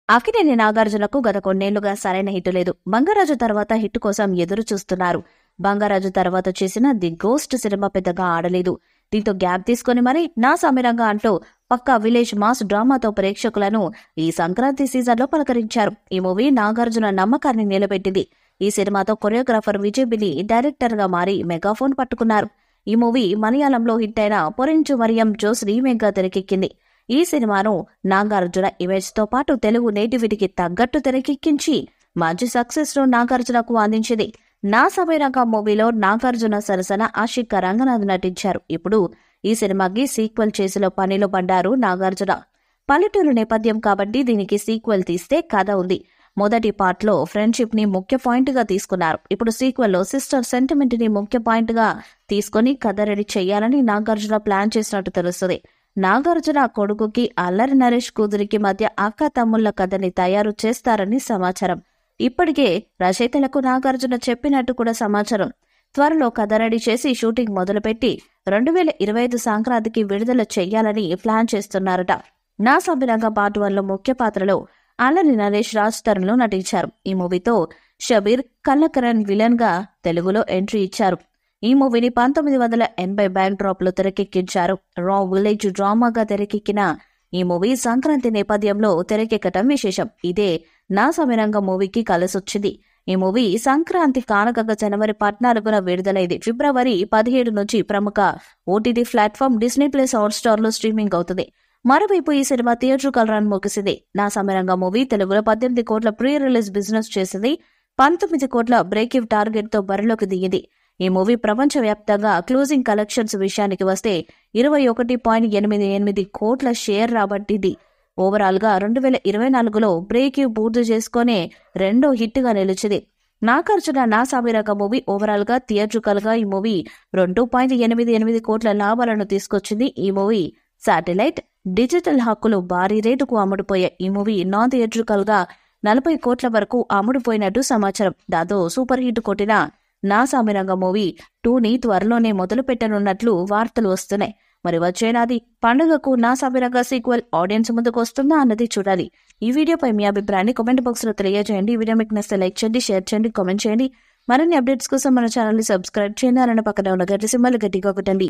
అక్కినేని నాగార్జునకు గత కొన్నేళ్లుగా సరైన హిట్ లేదు. బంగారాజు తర్వాత హిట్ కోసం ఎదురు చూస్తున్నారు. బంగారాజు తర్వాత చేసిన ది గోస్ట్ సినిమా పెద్దగా ఆడలేదు. దీంతో గ్యాప్ తీసుకుని మరీ నా సమీరంగా అంటూ పక్కా విలేజ్ మాస్ డ్రామాతో ప్రేక్షకులను ఈ సంక్రాంతి సీజన్లో పలకరించారు. ఈ మూవీ నాగార్జున నమ్మకాన్ని నిలబెట్టింది. ఈ సినిమాతో కొరియోగ్రాఫర్ విజయ్ బిని డైరెక్టర్ గా మారి మెగాఫోన్ పట్టుకున్నారు. ఈ మూవీ మలయాళంలో హిట్ అయిన పొరించు మరియం జోస్ రీమేక్ గా తెరకెక్కింది. ఈ సినిమాను నాగార్జున ఇమేజ్ తో పాటు తెలుగు నేటివిటీకి తగ్గట్టు తెరకెక్కించి మంచి సక్సెస్ ను నాగార్జునకు అందించింది. నా సమీరంగా మూవీలో నాగార్జున సరసన ఆషిక్ రంగనాథ్ నటించారు. ఇప్పుడు ఈ సినిమాకి సీక్వెల్ చేసేలో పనిలో పడ్డారు నాగార్జున. పల్లెటూరు నేపథ్యం కాబట్టి దీనికి సీక్వెల్ తీస్తే కథ ఉంది. మొదటి పార్ట్ లో ఫ్రెండ్షిప్ ని ముఖ్య పాయింట్ గా తీసుకున్నారు. ఇప్పుడు సీక్వెల్ లో సిస్టర్ సెంటిమెంట్ ని ముఖ్య పాయింట్ గా తీసుకుని కథ రెడీ చేయాలని నాగార్జున ప్లాన్ చేసినట్టు తెలుస్తుంది. నాగార్జున కొడుకుకి అల్లరి నరేష్ కూతురికి మధ్య అక్క తమ్ముళ్ల కథని తయారు చేస్తారని సమాచారం. ఇప్పటికే రచయితలకు నాగార్జున చెప్పినట్టు కూడా సమాచారం. త్వరలో కథ రెడీ చేసి షూటింగ్ మొదలుపెట్టి 2025 సంక్రాంతికి విడుదల చెయ్యాలని ప్లాన్ చేస్తున్నారట. నా సమీరంగా పార్ట్ 1 లో ముఖ్య పాత్రలో అల్లరి నరేష్ రాజ్ తరుణ్ లో నటించారు. ఈ మూవీతో షబీర్ కల్లకరణ్ విలన్ గా తెలుగులో ఎంట్రీ ఇచ్చారు. ఈ మూవీని 1980 బ్యాక్ డ్రాప్ లో తెరకెక్కించారు. రా విలేజ్ డ్రామాగా తెరకెక్కిన ఈ మూవీ సంక్రాంతి నేపథ్యంలో తెరకెక్కటం విశేషం. ఇదే నా సమీరంగా మూవీకి కలిసొచ్చింది. ఈ మూవీ సంక్రాంతి కానుకగా జనవరి 14న విడుదలైంది. ఫిబ్రవరి 17 నుంచి ప్రముఖ OTT platform Disney plus Hotstar లో స్ట్రీమింగ్ అవుతుంది. మరోవైపు ఈ సినిమా థియేట్రికల్ రన్ ముగిసింది. నా సమీరంగా మూవీ తెలుగులో 18 కోట్ల ప్రీ రిలీజ్ బిజినెస్ చేసింది. 19 కోట్ల బ్రేక్ ఇవ్ టార్గెట్ తో బరిలోకి దిగింది. ఈ మూవీ ప్రపంచవ్యాప్తంగా క్లోజింగ్ కలెక్షన్స్ విషయానికి వస్తే 21.88 కోట్ల షేర్ రాబట్టింది. ఓవరాల్ గా 2024లో బ్రేక్ ఇవ్ పూర్తి చేసుకునే రెండో హిట్ గా నిలిచింది. నాగార్జున నా సమీరంగా మూవీ ఓవరాల్ గా థియేట్రికల్ గా ఈ మూవీ 2.88 కోట్ల లాభాలను తీసుకొచ్చింది. ఈ మూవీ శాటిలైట్ డిజిటల్ హక్కులు భారీ రేటుకు అమ్ముడుపోయాయి. ఈ మూవీ నాన్ థియేట్రికల్ గా 40 కోట్ల వరకు అమ్ముడుపోయినట్టు సమాచారం. దాంతో సూపర్ హిట్ కొట్టిన నా సమీరంగా మూవీ 2ని త్వరలోనే మొదలు పెట్టనున్నట్లు వార్తలు వస్తున్నాయి. మరి వచ్చేనాది పండుగకు నా సమీరంగా సీక్వెల్ ఆడియన్స్ ముందుకు వస్తుందా అన్నది చూడాలి. ఈ వీడియోపై మీ అభిప్రాయాన్ని కామెంట్ బాక్స్ లో తెలియజేయండి. ఈ వీడియో మీకు నచ్చితే లైక్ చేయండి, షేర్ చేయండి, కామెంట్ చేయండి. మరిన్ని అప్డేట్స్ కోసం మన ఛానల్ ని సబ్స్క్రైబ్ చేయండి. అలానే పక్కన ఉన్న గంట సింబల్ గట్టిగా కొట్టండి.